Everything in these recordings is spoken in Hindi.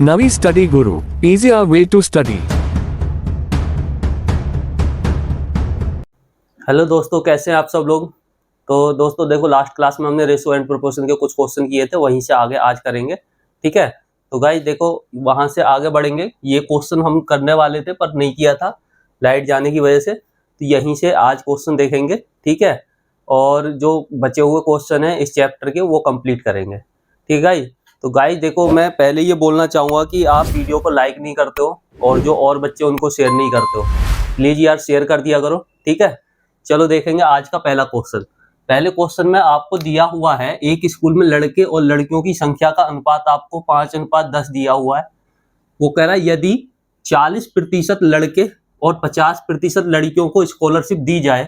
Navi Study Guru, easier way to study. Hello दोस्तों, कैसे हैं आप सब लोग। तो दोस्तों देखो, लास्ट क्लास में हमने रेशो एंड प्रोपोर्शन के कुछ क्वेश्चन किए थे, वहीं से आगे आज करेंगे। ठीक है, तो गाइस देखो, वहां से आगे बढ़ेंगे। ये क्वेश्चन हम करने वाले थे पर नहीं किया था लाइट जाने की वजह से, तो यहीं से आज क्वेश्चन देखेंगे। ठीक है, और जो बचे हुए क्वेश्चन हैं इस चैप्टर के वो कंप्लीट करेंगे। ठीक है गाइस, तो गाइस देखो, मैं पहले ये बोलना चाहूँगा कि आप वीडियो को लाइक नहीं करते हो और जो और बच्चे उनको शेयर नहीं करते हो, प्लीज़ यार शेयर कर दिया करो। ठीक है, चलो देखेंगे आज का पहला क्वेश्चन। पहले क्वेश्चन में आपको दिया हुआ है, एक स्कूल में लड़के और लड़कियों की संख्या का अनुपात आपको 5:10 दिया हुआ है। वो कह रहा है यदि 40% लड़के और 50% लड़कियों को स्कॉलरशिप दी जाए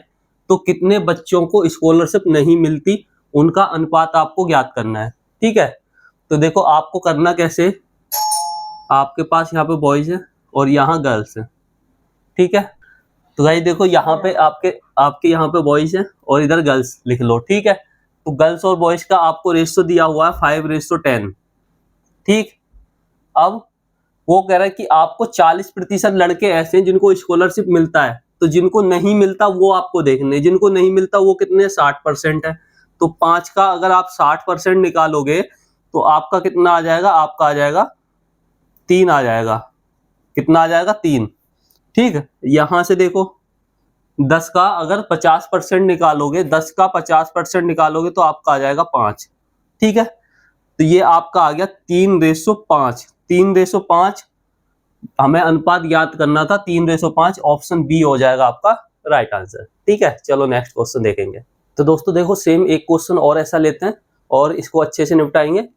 तो कितने बच्चों को स्कॉलरशिप नहीं मिलती, उनका अनुपात आपको ज्ञात करना है। ठीक है, तो देखो आपको करना कैसे, आपके पास यहाँ पे बॉयज है और यहाँ गर्ल्स है। ठीक है, तो भाई देखो यहाँ पे आपके यहाँ पे बॉयज है और इधर गर्ल्स लिख लो। ठीक है, तो गर्ल्स और बॉयज का आपको रेशियो दिया हुआ है 5:10। ठीक, अब वो कह रहा है कि आपको 40% लड़के ऐसे हैं जिनको स्कॉलरशिप मिलता है, तो जिनको नहीं मिलता वो आपको देखने, जिनको नहीं मिलता वो कितने 60% है। तो 5 का अगर आप 60% निकालोगे तो आपका कितना आ जाएगा, आपका आ जाएगा 3 आ जाएगा। कितना आ जाएगा, 3। ठीक है, यहां से देखो 10 का अगर 50% निकालोगे, 10 का 50% निकालोगे तो आपका आ जाएगा 5। ठीक है, तो ये आपका आ गया 3:5। 3:5 हमें अनुपात ज्ञात करना था, 3:5। ऑप्शन बी हो जाएगा आपका राइट आंसर। ठीक है, चलो नेक्स्ट क्वेश्चन देखेंगे। तो दोस्तों देखो, सेम एक क्वेश्चन और ऐसा लेते हैं और इसको अच्छे से निपटाएंगे।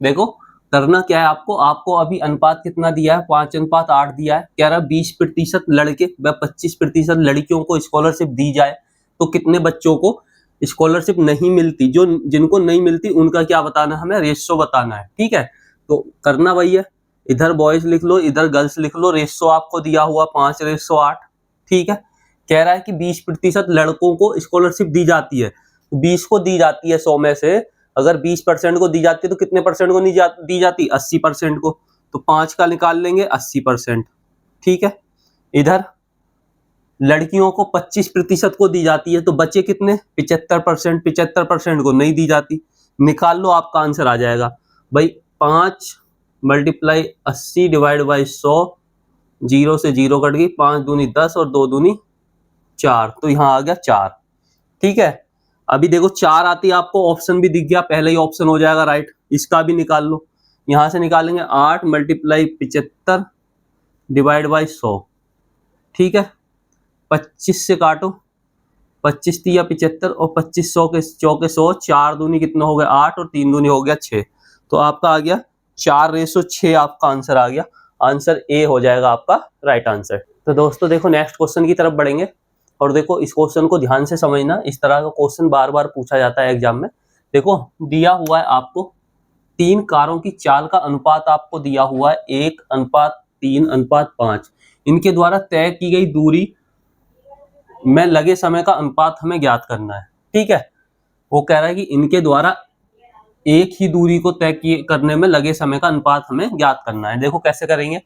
देखो करना क्या है, आपको अभी अनुपात कितना दिया है, 5:8 दिया है। कह रहा है 20% लड़के व 25% लड़कियों को स्कॉलरशिप दी जाए तो कितने बच्चों को स्कॉलरशिप नहीं मिलती, जो जिनको नहीं मिलती उनका क्या बताना है, हमें रेशो बताना है। ठीक है, तो करना वही है, इधर बॉयज लिख लो, इधर गर्ल्स लिख लो। रेशो आपको दिया हुआ 5:8। ठीक है, कह रहा है कि 20% लड़कों को स्कॉलरशिप दी जाती है, 20 को दी जाती है 100 में से। अगर 20% को दी जाती है तो कितने परसेंट को नहीं दी जाती, 80% को। तो 5 का निकाल लेंगे 80%। ठीक है, इधर लड़कियों को 25% को दी जाती है तो बचे कितने, 75%। 75% को नहीं दी जाती, निकाल लो, आपका आंसर आ जाएगा भाई 5 × 80 / 100। 0 से 0 कट गई, 5 दूनी 10 और 2 दूनी 4, तो यहाँ आ गया 4। ठीक है, अभी देखो 4 आती है आपको, ऑप्शन भी दिख गया, पहले ही ऑप्शन हो जाएगा राइट। इसका भी निकाल लो, यहां से निकालेंगे 8 × 75 / 100। ठीक है, 25 से काटो, 25 या 75 और 25 100 के चौके 100, 4 दूनी कितना हो गया 8 और 3 दूनी हो गया 6। तो आपका आ गया 4:6, आपका आंसर आ गया। आंसर ए हो जाएगा आपका राइट आंसर। तो दोस्तों देखो नेक्स्ट क्वेश्चन की तरफ बढ़ेंगे और देखो इस क्वेश्चन को ध्यान से समझना, इस तरह का क्वेश्चन बार बार पूछा जाता है एग्जाम में। देखो दिया हुआ है आपको 3 कारों की चाल का अनुपात आपको दिया हुआ है 1:3:5। इनके द्वारा तय की गई दूरी में लगे समय का अनुपात हमें ज्ञात करना है। ठीक है, वो कह रहा है कि इनके द्वारा एक ही दूरी को तय करने में लगे समय का अनुपात हमें ज्ञात करना है। देखो कैसे करेंगे,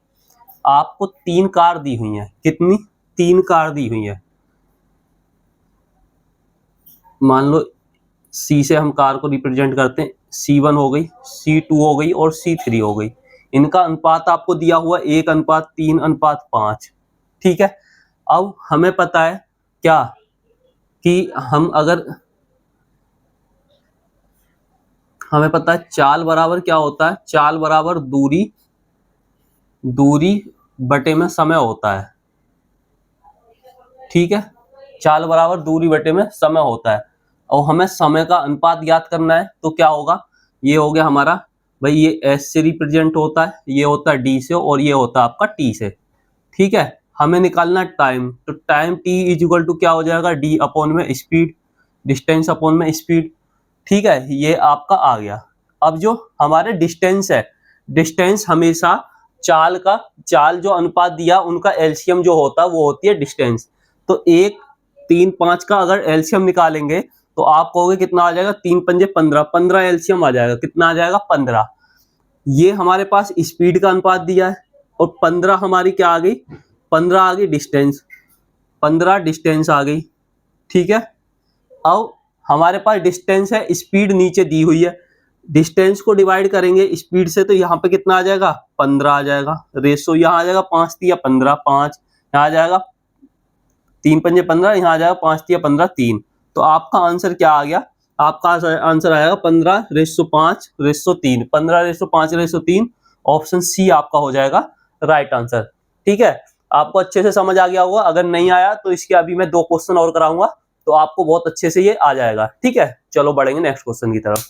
आपको 3 कार दी हुई है, कितनी, 3 कार दी हुई है। मान लो सी से हम कार को रिप्रेजेंट करते हैं, C1 हो गई, C2 हो गई और C3 हो गई। इनका अनुपात आपको दिया हुआ 1:3:5। ठीक है, अब हमें पता है क्या कि हमें पता है चाल बराबर क्या होता है, चाल बराबर दूरी बटे में समय होता है। ठीक है, चाल बराबर दूरी बटे में समय होता है और हमें समय का अनुपात ज्ञात करना है। तो क्या होगा, ये हो गया हमारा भाई, ये एस से रिप्रेजेंट होता है, ये होता है डी से और ये होता है आपका टी से। ठीक है, हमें निकालना टाइम, तो टाइम टी इक्वल टू क्या हो जाएगा, डी अपॉन में स्पीड, डिस्टेंस अपॉन में स्पीड। ठीक है, ये आपका आ गया। अब जो हमारे डिस्टेंस है, डिस्टेंस हमेशा चाल जो अनुपात दिया उनका एलसीएम जो होता है वो होती है डिस्टेंस। तो 1:3:5 का अगर एलसीएम निकालेंगे तो आप कहोगे कितना आ जाएगा, 3 × 5 = 15। 15 एलसीएम आ जाएगा, कितना आ जाएगा, 15। ये हमारे पास स्पीड का अनुपात दिया है और 15 हमारी क्या आ गई, 15 आ गई डिस्टेंस, 15 डिस्टेंस आ गई। ठीक है, अब हमारे पास डिस्टेंस है, स्पीड नीचे दी हुई है, डिस्टेंस को डिवाइड करेंगे स्पीड से तो यहाँ पे कितना आ जाएगा, 15 आ जाएगा। रेशो यहाँ आ जाएगा 5 तिया 15, 5 यहाँ आ जाएगा 3 पंजे 15, यहाँ आ जाएगा 5 तिया 15 3। तो आपका आंसर क्या आ गया, आपका आंसर आएगा 15:5:3, 15:5:3। ऑप्शन सी आपका हो जाएगा राइट आंसर। ठीक है, आपको अच्छे से समझ आ गया होगा। अगर नहीं आया तो इसके अभी मैं 2 क्वेश्चन और कराऊंगा तो आपको बहुत अच्छे से ये आ जाएगा। ठीक है, चलो बढ़ेंगे नेक्स्ट क्वेश्चन की तरफ।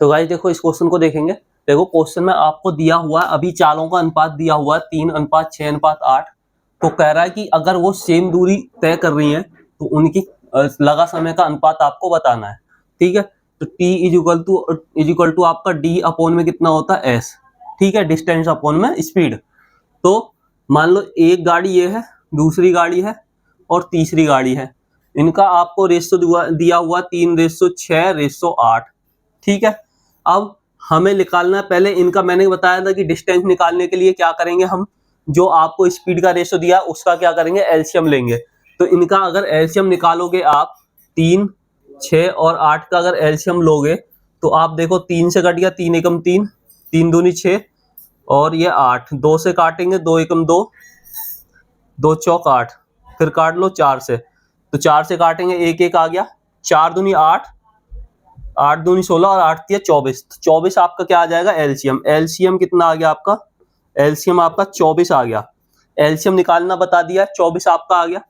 तो गाइस देखो इस क्वेश्चन को देखेंगे। देखो क्वेश्चन में आपको दिया हुआ है, अभी चालों का अनुपात दिया हुआ है 3:6:8। तो कह रहा है कि अगर वो सेम दूरी तय कर रही है तो उनकी लगा समय का अनुपात आपको बताना है। ठीक है, तो T इज इक्वल टू आपका D अपॉन में कितना होता है S। ठीक है, डिस्टेंस अपॉन में स्पीड। तो मान लो एक गाड़ी ये है, दूसरी गाड़ी है और तीसरी गाड़ी है, इनका आपको रेशो दिया हुआ 3:6:8। ठीक है, अब हमें निकालना है पहले इनका, मैंने बताया था कि डिस्टेंस निकालने के लिए क्या करेंगे हम, जो आपको स्पीड का रेशो दिया उसका क्या करेंगे, एलसीएम लेंगे। तो इनका अगर एलसीएम निकालोगे आप, 3, 6 और 8 का अगर एलसीएम लोगे तो आप देखो 3 से कट गया, 3 एकम 3, 3 दूनी 6 और ये 8, 2 से काटेंगे 2 एकम 2, 2 चौक 8, फिर काट लो 4 से, तो 4 से काटेंगे 1 1 आ गया, 4 दूनी 8, 8 दूनी 16 और 8 तिया 24। तो 24 आपका क्या आ जाएगा, एलसीएम। एलसीएम कितना आ गया आपका, एलसीएम आपका 24 आ गया। एलसीएम निकालना बता दिया, 24 आपका आ गया।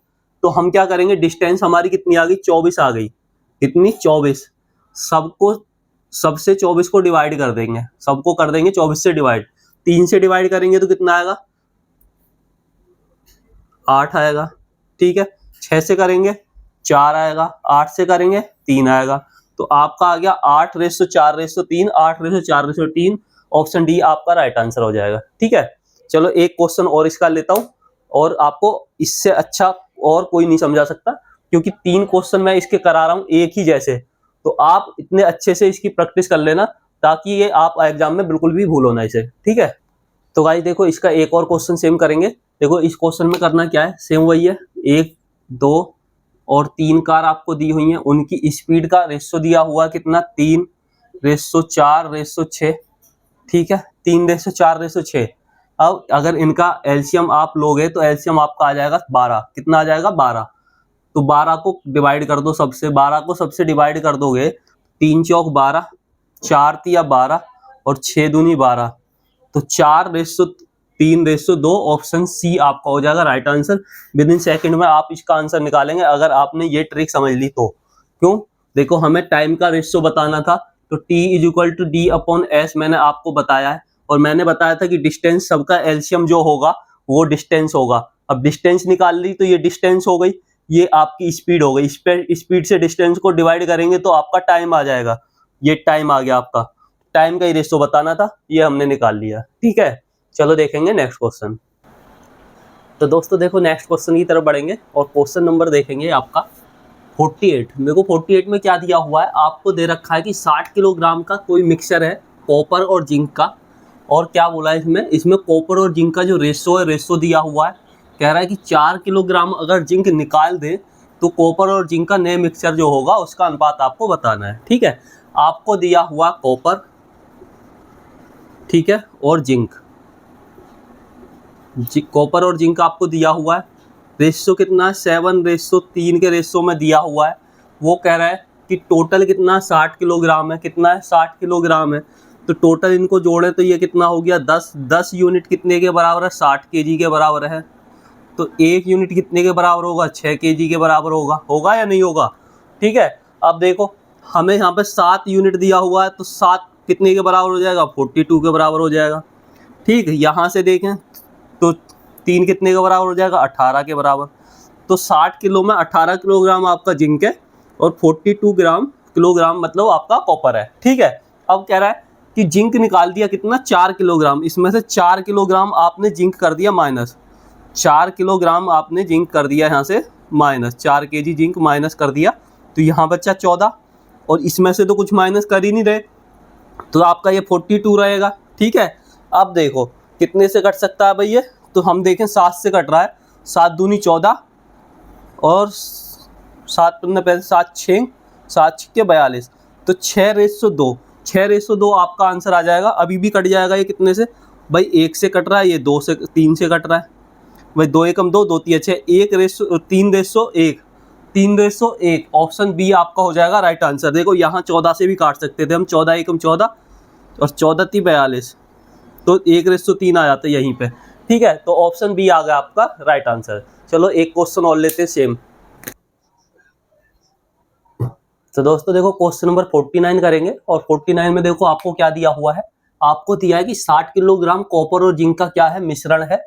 तो हम क्या करेंगे, डिस्टेंस हमारी कितनी आ गई, 24 आ गई। कितनी, 24। सबको सबसे 24 को डिवाइड कर देंगे, सबको कर देंगे 24 से डिवाइड। 3 से डिवाइड करेंगे तो कितना आएगा, 8 आएगा। ठीक है, 6 से करेंगे 4 आएगा, 8 से करेंगे 3 आएगा। तो आपका आ गया 8:4:3, 8:4:3। ऑप्शन डी आपका राइट आंसर हो जाएगा। ठीक है, चलो एक क्वेश्चन और इसका लेता हूं, और आपको इससे अच्छा और कोई नहीं समझा सकता, क्योंकि 3 क्वेश्चन मैं इसके करा रहा हूं एक ही जैसे। तो आप इतने अच्छे से इसकी प्रैक्टिस कर लेना ताकि ये आप एग्जाम में बिल्कुल भी भूलो ना इसे। ठीक है, तो गाइस देखो इसका एक और क्वेश्चन सेम करेंगे। देखो इस क्वेश्चन में करना क्या है, सेम वही है, 1, 2 और 3 कार आपको दी हुई हैं, उनकी स्पीड का रेशो दिया हुआ कितना, 3:4:6। ठीक है, 3:4:6। अब अगर इनका एलसीएम आप लोगे तो एलसीएम आपका आ जाएगा 12। कितना आ जाएगा, 12। तो 12 को डिवाइड कर दो सबसे, 12 को सबसे डिवाइड कर दोगे, 3 चौक 12, 4 तिया 12 और 6 दूनी 12। तो 4:3:2। ऑप्शन सी आपका हो जाएगा right answer. With in second में आप इसका आंसर निकालेंगे अगर आपने ये ट्रिक समझ ली तो। क्यों, देखो हमें टाइम का रेशियो बताना था, तो T is equal to D upon S मैंने आपको बताया है, और मैंने बताया था कि डिस्टेंस सबका एलसीएम जो होगा वो डिस्टेंस होगा। अब डिस्टेंस निकाल ली तो ये डिस्टेंस हो गई, ये आपकी स्पीड हो गई। स्पीड से डिस्टेंस को डिवाइड करेंगे तो आपका टाइम आ जाएगा, ये टाइम आ गया आपका। टाइम का ही रेशियो बताना था, ये हमने निकाल लिया। ठीक है, चलो देखेंगे नेक्स्ट क्वेश्चन। तो दोस्तों देखो नेक्स्ट क्वेश्चन की तरफ बढ़ेंगे और क्वेश्चन नंबर देखेंगे आपका 48। मेरे को 48 में क्या दिया हुआ है, आपको दे रखा है कि 60 किलोग्राम का कोई मिक्सचर है कॉपर और जिंक का, और क्या बोला है इसमें कॉपर और जिंक का जो रेशो है, रेशो दिया हुआ है। कह रहा है कि 4 किलोग्राम अगर जिंक निकाल दे तो कॉपर और जिंक का नए मिक्सचर जो होगा उसका अनुपात आपको बताना है। ठीक है, आपको दिया हुआ कॉपर, ठीक है, और जिंक, कॉपर और जिंक आपको दिया हुआ है। रेशो कितना है, 7:3 के रेशो में दिया हुआ है। वो कह रहा है कि टोटल कितना 60 किलोग्राम है। कितना है, 60 किलोग्राम है। तो टोटल इनको जोड़े तो ये कितना हो गया, 10 यूनिट कितने के बराबर है, 60 केजी के बराबर है। तो 1 यूनिट कितने के बराबर होगा, 6 केजी के बराबर होगा या नहीं होगा। ठीक है, अब देखो हमें यहाँ पे 7 यूनिट दिया हुआ है, तो 7 कितने के बराबर हो जाएगा, 42 के बराबर हो जाएगा। ठीक है, यहाँ से देखें तो 3 कितने के बराबर हो जाएगा, 18 के बराबर। तो 60 किलो में 18 किलोग्राम आपका जिंक है और 42 किलोग्राम मतलब आपका कॉपर है। ठीक है, अब कह रहा है कि जिंक निकाल दिया कितना, 4 किलोग्राम। इसमें से 4 किलोग्राम आपने जिंक कर दिया माइनस, 4 किलोग्राम आपने जिंक कर दिया यहाँ से माइनस, 4 केजी जिंक माइनस कर दिया, तो यहाँ बच्चा 14, और इसमें से तो कुछ माइनस कर ही नहीं रहे, तो आपका ये 42 रहेगा। ठीक है। अब देखो कितने से कट सकता है भाई ये, तो हम देखें 7 से कट रहा है, 7 दूनी 14 और 7 15 35 7 6 7 6 42, तो 6:2, 6:2 आपका आंसर आ जाएगा। अभी भी कट जाएगा ये कितने से भाई, 1 से कट रहा है, ये 2 से 3 से कट रहा है भाई, 2 एकम 2, 2 3 6, 3:1, 3:1 ऑप्शन बी आपका हो जाएगा राइट आंसर। देखो यहाँ 14 से भी काट सकते थे हम, 14 एकम 14 और 14 3 42, तो 1:3 आ जाता है यहीं पे। ठीक है, तो ऑप्शन बी आ गया आपका राइट आंसर। चलो एक क्वेश्चन और लेते हैं सेम। तो दोस्तों देखो क्वेश्चन नंबर 49 करेंगे, और 49 में देखो आपको क्या दिया हुआ है, आपको दिया है कि 60 किलोग्राम कॉपर और जिंक का क्या है, मिश्रण है।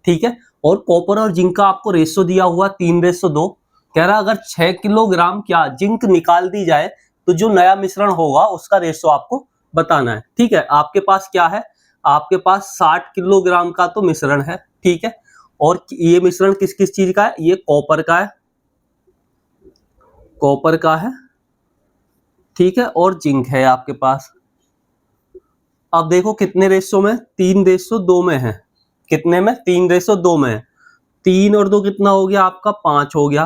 ठीक है, और कॉपर और जिंक का आपको रेशो दिया हुआ 3:2। कह रहा अगर 6 किलोग्राम क्या जिंक निकाल दी जाए तो जो नया मिश्रण होगा उसका रेशो आपको बताना है। ठीक है, आपके पास क्या है, आपके पास 60 किलोग्राम का तो मिश्रण है। ठीक है, और ये मिश्रण किस किस चीज का है, ये कॉपर का है, कॉपर का है। ठीक है, और जिंक है आपके पास। अब देखो कितने रेशो में, 3:2 में है। कितने में, 3:2 में है। 3 और 2 कितना हो गया आपका, 5 हो गया।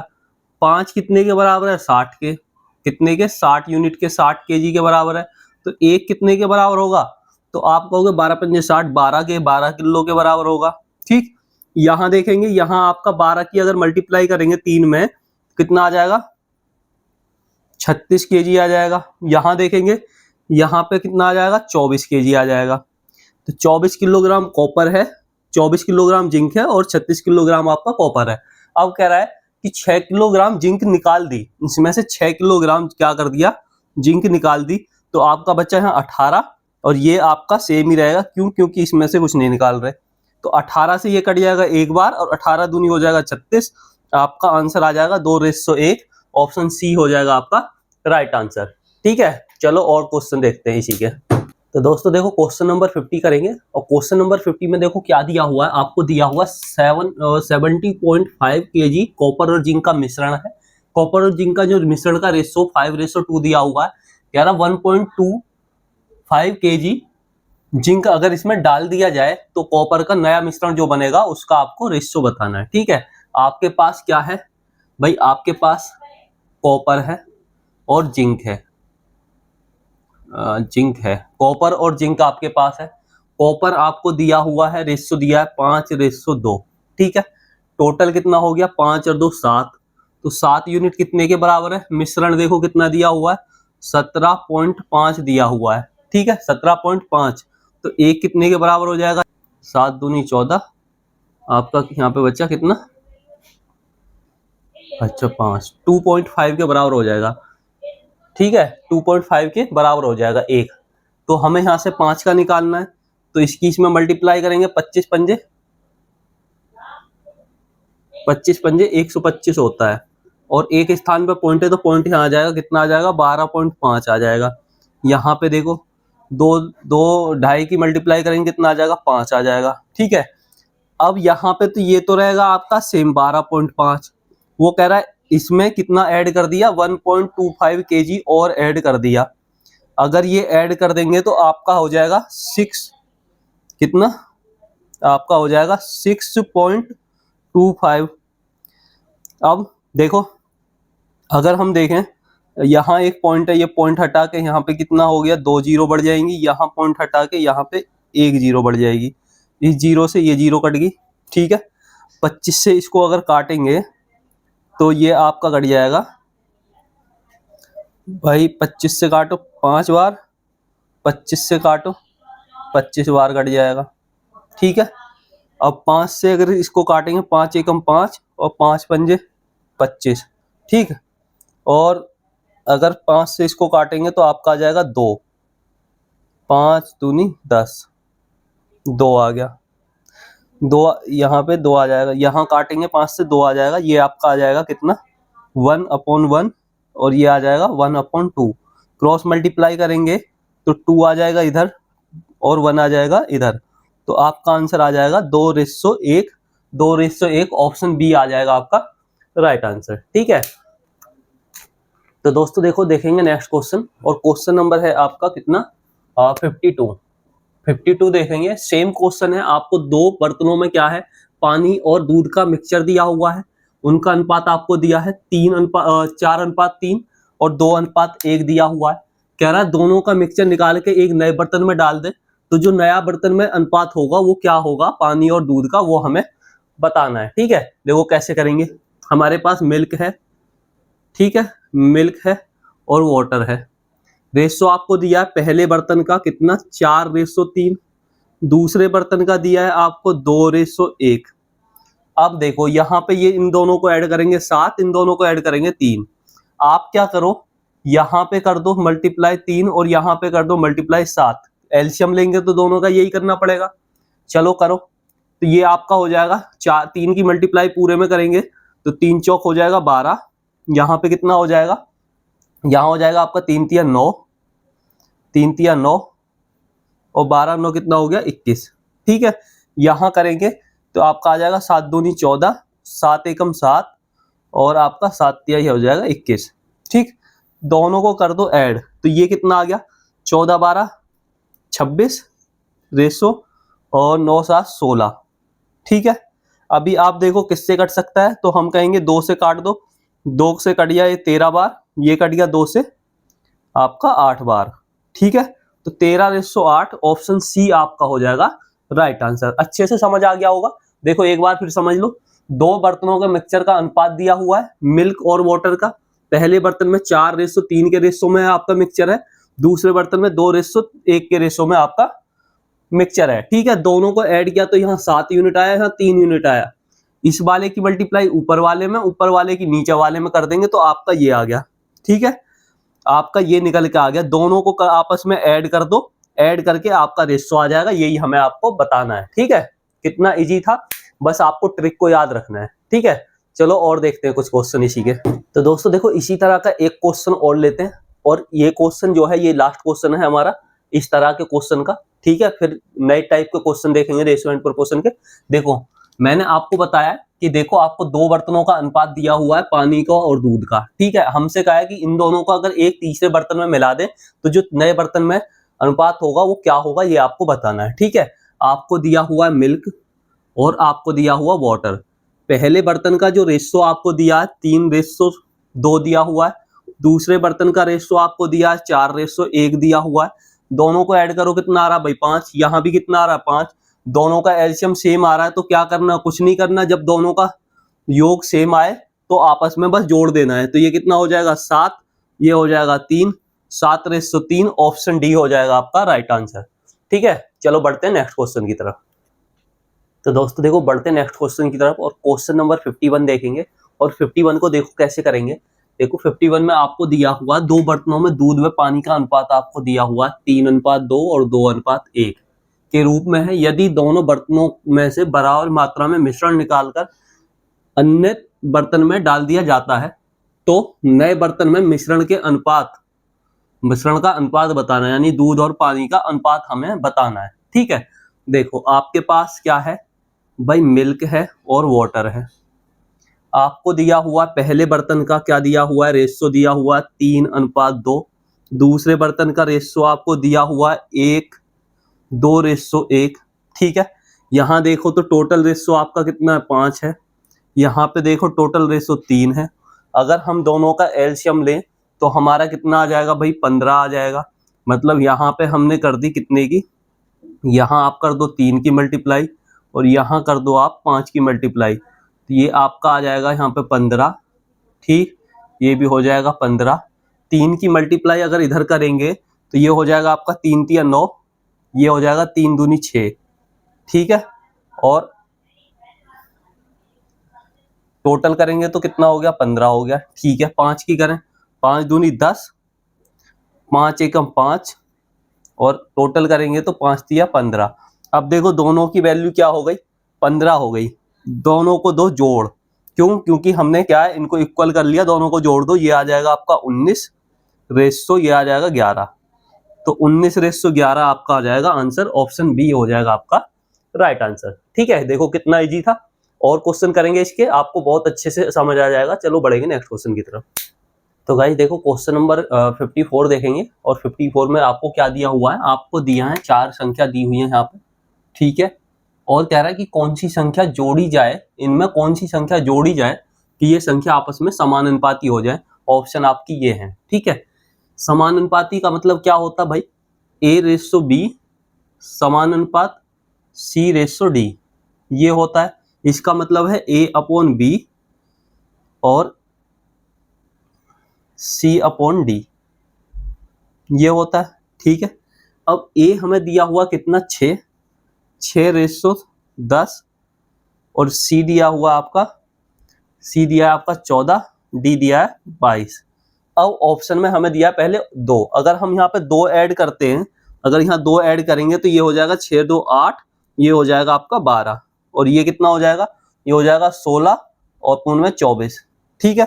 5 कितने के बराबर है, 60 के। कितने के, 60 यूनिट के, 60 केजी के बराबर है। तो एक कितने के बराबर होगा, तो आप कहोगे 12 पंजे 60, 12 के, 12 किलो के बराबर होगा। ठीक, यहां देखेंगे, यहां आपका 12 की अगर मल्टीप्लाई करेंगे 3 में, कितना आ जाएगा, 36 केजी आ जाएगा। यहां देखेंगे, यहां पे कितना आ जाएगा, 24 केजी आ जाएगा। तो 24 किलोग्राम कॉपर है, 24 किलोग्राम जिंक है, और 36 किलोग्राम आपका कॉपर है। अब कह रहा है कि 6 किलोग्राम जिंक निकाल दी, इसमें से 6 किलोग्राम क्या कर दिया, जिंक निकाल दी, तो आपका बच्चा यहाँ 18, और ये आपका सेम ही रहेगा। क्यों, क्योंकि इसमें से कुछ नहीं निकाल रहे। तो 18 से ये कट जाएगा एक बार, और 18 दूनी हो जाएगा 36। आपका आंसर आ जाएगा 2:1। ऑप्शन सी हो जाएगा आपका राइट आंसर। ठीक है, चलो और क्वेश्चन देखते हैं इसी के। तो दोस्तों देखो क्वेश्चन नंबर 50 करेंगे, और क्वेश्चन नंबर 50 में देखो क्या दिया हुआ है, आपको दिया हुआ 70.5 केजी कॉपर और जिंक का मिश्रण है। कॉपर और जिंक का जो मिश्रण का रेशो 5:2 दिया हुआ है। कह रहा 1.25 केजी जिंक अगर इसमें डाल दिया जाए तो कॉपर का नया मिश्रण जो बनेगा उसका आपको रेशो बताना है। ठीक है, आपके पास क्या है भाई, आपके पास कॉपर है और जिंक है, जिंक है, कॉपर और जिंक आपके पास है। कॉपर आपको दिया हुआ है, रेशो दिया है 5:2। ठीक है, टोटल कितना हो गया, 5 और 2 7, तो 7 यूनिट कितने के बराबर है, मिश्रण देखो कितना दिया हुआ है, 17.5 दिया हुआ है। ठीक है, 17.5, तो एक कितने के बराबर हो जाएगा, 7 दूनी 14, आपका यहाँ पे बच्चा कितना, अच्छा 5, 2.5 के बराबर हो जाएगा। ठीक है, 2.5 के बराबर हो जाएगा एक। तो हमें यहाँ से 5 का निकालना है, तो इसकी इसमें मल्टीप्लाई करेंगे, 25 पंजे 125 होता है, और एक स्थान पे पॉइंट है तो पॉइंट यहाँ आ जाएगा, कितना आ जाएगा, 12.5 आ जाएगा। यहाँ पे देखो दो दो ढाई की मल्टीप्लाई करेंगे, कितना आ जाएगा, 5 आ जाएगा। ठीक है, अब यहाँ पे तो ये तो रहेगा आपका सेम 12.5। वो कह रहा है इसमें कितना ऐड कर दिया, 1.25 केजी और ऐड कर दिया। अगर ये ऐड कर देंगे तो आपका हो जाएगा 6, कितना आपका हो जाएगा 6.25। अब देखो अगर हम देखें, यहाँ एक पॉइंट है, ये पॉइंट हटा के यहाँ पे कितना हो गया, 2 जीरो बढ़ जाएंगी। यहाँ पॉइंट हटा के यहाँ पे 1 जीरो बढ़ जाएगी। इस जीरो से ये जीरो कट गई। ठीक है, 25 से इसको अगर काटेंगे तो ये आपका कट जाएगा भाई, 25 से काटो 5 बार, 25 से काटो 25 बार कट जाएगा। ठीक है, अब 5 से अगर इसको काटेंगे, 5 एकम 5 और 5 पंजे 25। ठीक है, और अगर 5 से इसको काटेंगे तो आपका आ जाएगा 2, 5 दूनी 10, 2 आ गया, 2 यहाँ पे 2 आ जाएगा। यहाँ काटेंगे 5 से 2 आ जाएगा, ये आपका आ जाएगा कितना, 1/1, और ये आ जाएगा 1/2। क्रॉस मल्टीप्लाई करेंगे तो 2 आ जाएगा इधर और 1 आ जाएगा इधर, तो आपका आंसर आ जाएगा 2:1। 2:1 ऑप्शन बी आ जाएगा आपका राइट आंसर। ठीक है, तो दोस्तों देखो देखेंगे नेक्स्ट क्वेश्चन, और क्वेश्चन नंबर है आपका कितना, 52। 52 देखेंगे, सेम क्वेश्चन है, आपको दो बर्तनों में क्या है, पानी और दूध का मिक्सचर दिया हुआ है, उनका अनुपात आपको दिया है 4:3 और 2:1 दिया हुआ है। कह रहा है दोनों का मिक्सचर निकाल के एक नए बर्तन में डाल दे, तो जो नया बर्तन में अनुपात होगा वो क्या होगा, पानी और दूध का, वो हमें बताना है। ठीक है, देखो कैसे करेंगे। हमारे पास मिल्क है, ठीक है, मिल्क है और वाटर है। रेशो आपको दिया है पहले बर्तन का कितना, 4:3, दूसरे बर्तन का दिया है आपको 2:1। अब देखो यहाँ पे ये इन दोनों को ऐड करेंगे 7, इन दोनों को ऐड करेंगे 3। आप क्या करो, यहाँ पे कर दो मल्टीप्लाई 3 और यहाँ पे कर दो मल्टीप्लाई 7। एलसीएम लेंगे तो दोनों का यही करना पड़ेगा। चलो करो, तो ये आपका हो जाएगा 3 की मल्टीप्लाई पूरे में करेंगे तो 3 चौक हो जाएगा 12। यहाँ पे कितना हो जाएगा, यहाँ हो जाएगा आपका 3 तिया 9, 3 तिया 9 और 12 9 कितना हो गया 21। ठीक है, यहाँ करेंगे तो आपका आ जाएगा 7 दूनी 14, 7 एकम 7 और आपका 7 तिया हो जाएगा 21। ठीक, दोनों को कर दो ऐड, तो ये कितना आ गया 14 12 26 रेशो और 9 7 16। ठीक है, अभी आप देखो किससे कट सकता है, तो हम कहेंगे 2 से काट दो, 2 से कट गया ये 13 बार, ये कट गया 2 से आपका 8 बार। ठीक है, तो 13:8 ऑप्शन सी आपका हो जाएगा राइट आंसर। अच्छे से समझ आ गया होगा। देखो एक बार फिर समझ लो, दो बर्तनों के मिक्सचर का अनुपात दिया हुआ है मिल्क और वाटर का। पहले बर्तन में 4:3 के रेशो में आपका मिक्सचर है, दूसरे बर्तन में 2:1 के रेशो में आपका मिक्सचर है। ठीक है, दोनों को ऐड किया तो यहाँ 7 यूनिट आया, यहाँ 3 यूनिट आया। इस वाले की मल्टीप्लाई ऊपर वाले में, ऊपर वाले की नीचे वाले में कर देंगे तो आपका ये आ गया। ठीक है, आपका ये निकल के आ गया। दोनों को आपस में ऐड कर दो, ऐड करके आपका रेशो आ जाएगा। यही हमें आपको बताना है। ठीक है, कितना इजी था, बस आपको ट्रिक को याद रखना है। ठीक है, चलो और देखते हैं कुछ क्वेश्चन इसी के। तो दोस्तों देखो इसी तरह का एक क्वेश्चन और लेते हैं, और ये क्वेश्चन जो है ये लास्ट क्वेश्चन है हमारा इस तरह के क्वेश्चन का। ठीक है, फिर नए टाइप के क्वेश्चन देखेंगे रेशियो एंड प्रोपोर्शन के। देखो मैंने आपको बताया कि देखो आपको दो बर्तनों का अनुपात दिया हुआ है, पानी का और दूध का। ठीक है, हमसे कहा है कि इन दोनों को अगर एक तीसरे बर्तन में मिला दे तो जो नए बर्तन में अनुपात होगा वो क्या होगा, ये आपको बताना है। ठीक है, आपको दिया हुआ है मिल्क और आपको दिया हुआ वाटर। पहले बर्तन का जो रेशो आपको दिया है 3:2 दिया हुआ है, दूसरे बर्तन का रेशो आपको दिया है 4:1 दिया हुआ है। दोनों को ऐड करो कितना आ रहा है भाई 5, यहाँ भी कितना आ रहा है 5। दोनों का एलसीएम सेम आ रहा है तो क्या करना, कुछ नहीं करना। जब दोनों का योग सेम आए तो आपस में बस जोड़ देना है। तो ये कितना हो जाएगा 7, ये हो जाएगा 3, 7:3। ऑप्शन डी हो जाएगा आपका राइट आंसर। ठीक है, चलो बढ़ते हैं नेक्स्ट क्वेश्चन की तरफ। तो दोस्तों देखो बढ़ते हैं नेक्स्ट क्वेश्चन की तरफ, और क्वेश्चन नंबर 51 देखेंगे। और 51 को देखो कैसे करेंगे। देखो 51 में आपको दिया हुआ दो बर्तनों में दूध व पानी का अनुपात आपको दिया हुआ 3:2 और 2:1 के रूप में है। यदि दोनों बर्तनों में से बराबर मात्रा में मिश्रण निकालकर अन्य बर्तन में डाल दिया जाता है तो नए बर्तन में मिश्रण का अनुपात बताना है, यानी दूध और पानी का अनुपात हमें बताना है। ठीक है, देखो आपके पास क्या है भाई, मिल्क है और वाटर है। आपको दिया हुआ पहले बर्तन का क्या दिया हुआ है, रेशो दिया हुआ 3:2। दूसरे बर्तन का रेशो आपको दिया हुआ 1:2:1। ठीक है, यहाँ देखो तो टोटल रेशो आपका कितना है 5 है। यहाँ पे देखो टोटल रेशो 3 है। अगर हम दोनों का एलसीएम लें तो हमारा कितना आ जाएगा भाई 15 आ जाएगा। मतलब यहाँ पे हमने कर दी कितने की, यहाँ आप कर दो 3 की मल्टीप्लाई और यहाँ कर दो आप 5 की मल्टीप्लाई, तो ये आपका आ जाएगा यहाँ पे 15। ठीक, ये भी हो जाएगा 15। 3 की मल्टीप्लाई अगर इधर करेंगे तो ये हो जाएगा आपका 3 तिया 9, ये हो जाएगा 3 दूनी 6। ठीक है, और टोटल करेंगे तो कितना हो गया 15 हो गया। ठीक है, 5 की करें, 5 दूनी 10, 5 एकम 5 और टोटल करेंगे तो 5 तिया 15। अब देखो दोनों की वैल्यू क्या हो गई 15 हो गई। दोनों को दो जोड़, क्यों, क्योंकि हमने क्या है इनको इक्वल कर लिया, दोनों को जोड़ दो। ये आ जाएगा आपका 19 रेशो, ये आ जाएगा 11। तो 19:11 आपका आ जाएगा आंसर। ऑप्शन बी हो जाएगा आपका राइट आंसर। ठीक है, देखो कितना इजी था। और क्वेश्चन करेंगे इसके, आपको बहुत अच्छे से समझ आ जाएगा। चलो बढ़ेंगे नेक्स्ट क्वेश्चन की तरफ। तो गाइस देखो क्वेश्चन नंबर 54 देखेंगे और 54 में आपको क्या दिया हुआ है, आपको दिया है 4 संख्या दी हुई है यहाँ पे, ठीक है। और कह रहा है कि कौन सी संख्या जोड़ी जाए, इनमें कौन सी संख्या जोड़ी जाए कि ये संख्या आपस में समानुपाती हो जाए। ऑप्शन आपकी ये है, ठीक है। समानुपाती का मतलब क्या होता है भाई, a/b समानुपात c/d, ये होता है। इसका मतलब है a/b और c/d, ये होता है, ठीक है। अब a हमें दिया हुआ कितना, 6/10 और c दिया हुआ आपका, c दिया है आपका 14, d दिया है 22। अब ऑप्शन में हमें दिया है पहले 2, अगर हम यहाँ पे 2 ऐड करते हैं, अगर यहाँ 2 ऐड करेंगे तो ये हो जाएगा 6 2 8, ये हो जाएगा आपका 12 और ये कितना हो जाएगा, ये हो जाएगा 16 और 3 में 24, ठीक है।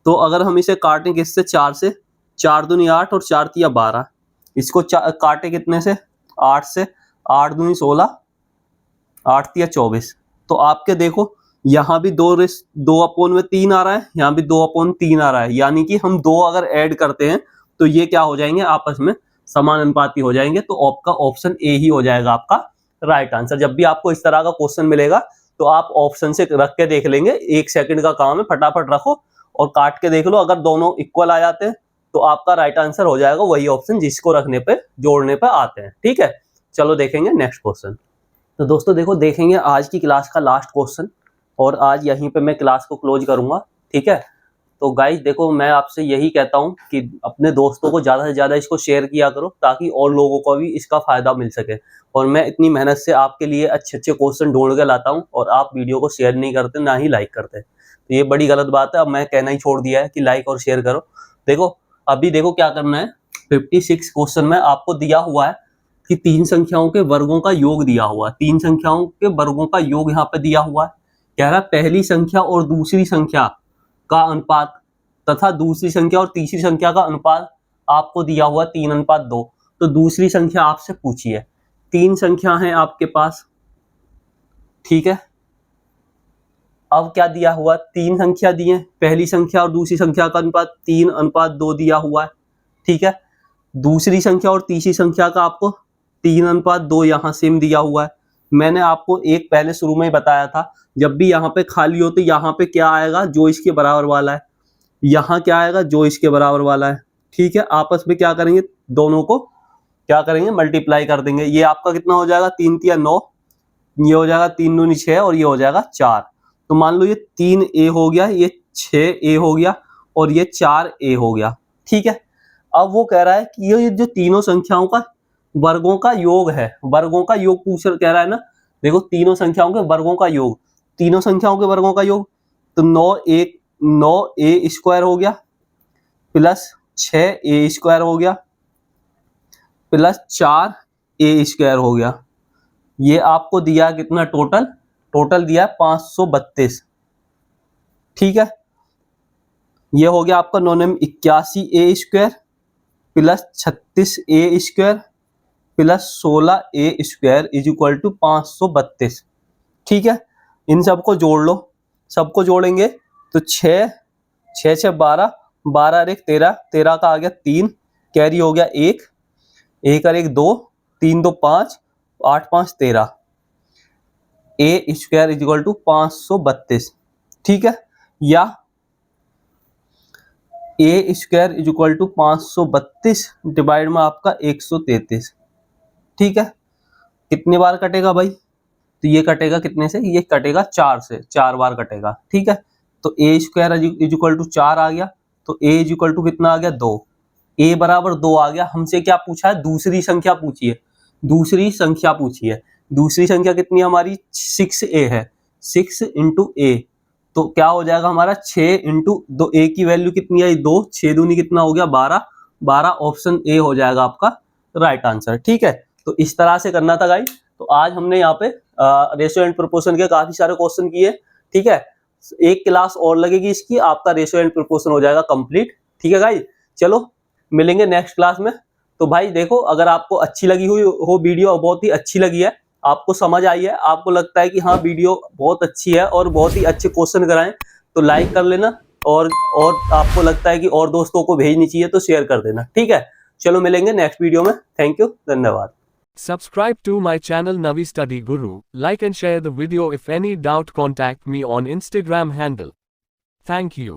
तो अगर हम इसे काटें किससे, 4 से, 4 दूनी 8 और 4 तिया 12, इसको काटे कितने से, 8 से, 8 दूनी 16, 8 तिया 24। तो आपके देखो यहाँ भी 2/3 आ रहा है, यहाँ भी 2/3 आ रहा है, यानी कि हम 2 अगर ऐड करते हैं तो ये क्या हो जाएंगे, आपस में समानुपाती हो जाएंगे। तो आपका ऑप्शन ए ही हो जाएगा आपका राइट आंसर। जब भी आपको इस तरह का क्वेश्चन मिलेगा तो आप ऑप्शन से रख के देख लेंगे, 1 सेकंड का काम है, फटाफट रखो और काट के देख लो, अगर दोनों इक्वल आ जाते हैं तो आपका राइट आंसर हो जाएगा वही ऑप्शन जिसको रखने पे, जोड़ने पे आते हैं, ठीक है। चलो देखेंगे नेक्स्ट क्वेश्चन। तो दोस्तों देखो, देखेंगे आज की क्लास का लास्ट क्वेश्चन और आज यहीं पे मैं क्लास को क्लोज करूंगा, ठीक है। तो गाइस देखो, मैं आपसे यही कहता हूं कि अपने दोस्तों को ज़्यादा से ज़्यादा इसको शेयर किया करो ताकि और लोगों को भी इसका फ़ायदा मिल सके। और मैं इतनी मेहनत से आपके लिए अच्छे अच्छे क्वेश्चन ढूंढ के लाता हूं और आप वीडियो को शेयर नहीं करते, ना ही लाइक करते, तो ये बड़ी गलत बात है। अब मैं कहना ही छोड़ दिया है कि लाइक और शेयर करो। देखो अभी देखो क्या करना है, 56 क्वेश्चन में आपको दिया हुआ है कि 3 संख्याओं के वर्गों का योग दिया हुआ है, 3 संख्याओं के वर्गों का योग यहाँ पे दिया हुआ है। कह रहा है पहली संख्या और दूसरी संख्या का अनुपात तथा दूसरी संख्या और तीसरी संख्या का अनुपात आपको दिया हुआ 3:2। तो दूसरी संख्या आपसे पूछी है, 3 संख्या है आपके पास, ठीक है। अब क्या दिया हुआ, 3 संख्या दी है, पहली संख्या और दूसरी संख्या का अनुपात 3:2 दिया हुआ है, ठीक है। दूसरी संख्या और तीसरी संख्या का आपको 3:2 यहाँ सेम दिया हुआ है। मैंने आपको एक पहले शुरू में ही बताया था, जब भी यहाँ पे खाली हो तो यहाँ पे क्या आएगा, जो इसके बराबर वाला है, यहाँ क्या आएगा, जो इसके बराबर वाला है, ठीक है। आपस में क्या करेंगे, दोनों को क्या करेंगे, मल्टीप्लाई कर देंगे। ये आपका कितना हो जाएगा, 3 तिया 9, ये हो जाएगा 3 दूनी 6 और ये हो जाएगा 4। तो मान लो ये 3a हो गया, ये 6a हो गया और ये 4a हो गया, ठीक है। अब वो कह रहा है कि ये जो तीनों संख्याओं का वर्गों का योग है, वर्गों का योग पूछ कह रहा है ना। देखो तीनों संख्याओं के वर्गों का योग, तीनों संख्याओं के वर्गों का योग, तो 9a स्क्वायर हो गया प्लस 6a स्क्वायर हो गया प्लस 4a स्क्वायर हो गया। ये आपको दिया कितना, टोटल दिया 532, ठीक है। ये हो गया आपका 9 81a square plus 36a square plus 16a square is equal to 532, ठीक है। इन सबको जोड़ लो, सबको जोड़ेंगे तो 6 6 12 12 1 13, 13 का आ गया 3, कैरी हो गया 1 1 और 1 2, 3 2 5, 8 5 13, a square is equal to 532, ठीक है। या a square is equal to 532 divide में आपका 133, ठीक है। कितनी बार कटेगा भाई, तो ये कटेगा कितने से, ये कटेगा 4 से, 4 बार कटेगा, ठीक है। तो a square is equal to 4 आ गया, तो a इज इक्वल टू कितना आ गया, 2, a बराबर 2 आ गया। हमसे क्या पूछा है, दूसरी संख्या पूछी है, दूसरी संख्या पूछी है। दूसरी संख्या कितनी हमारी, 6a है, 6 इंटू a, तो क्या हो जाएगा हमारा 6 इंटू 2, a की वैल्यू कितनी आई 2, 6 दूनी कितना हो गया 12, 12 ऑप्शन ए हो जाएगा आपका राइट आंसर, ठीक है। तो इस तरह से करना था गाइस। तो आज हमने यहाँ पे रेशियो एंड प्रोपोर्शन के काफी सारे क्वेश्चन किए, ठीक है। एक क्लास और लगेगी इसकी, आपका रेशियो एंड प्रोपोर्शन हो जाएगा कंप्लीट, ठीक है गाइस। चलो मिलेंगे नेक्स्ट क्लास में। तो भाई देखो, अगर आपको अच्छी लगी हुई हो वीडियो, बहुत ही अच्छी लगी है, आपको समझ आई है, आपको लगता है कि हाँ वीडियो बहुत अच्छी है और बहुत ही अच्छे क्वेश्चन कराएं, तो लाइक कर लेना, और आपको लगता है कि और दोस्तों को भेजनी चाहिए तो शेयर कर देना, ठीक है। चलो मिलेंगे नेक्स्ट वीडियो में। थैंक यू, धन्यवाद। Subscribe to my channel Navi Study Guru, like and share the video. If any doubt, contact me on Instagram handle. Thank you.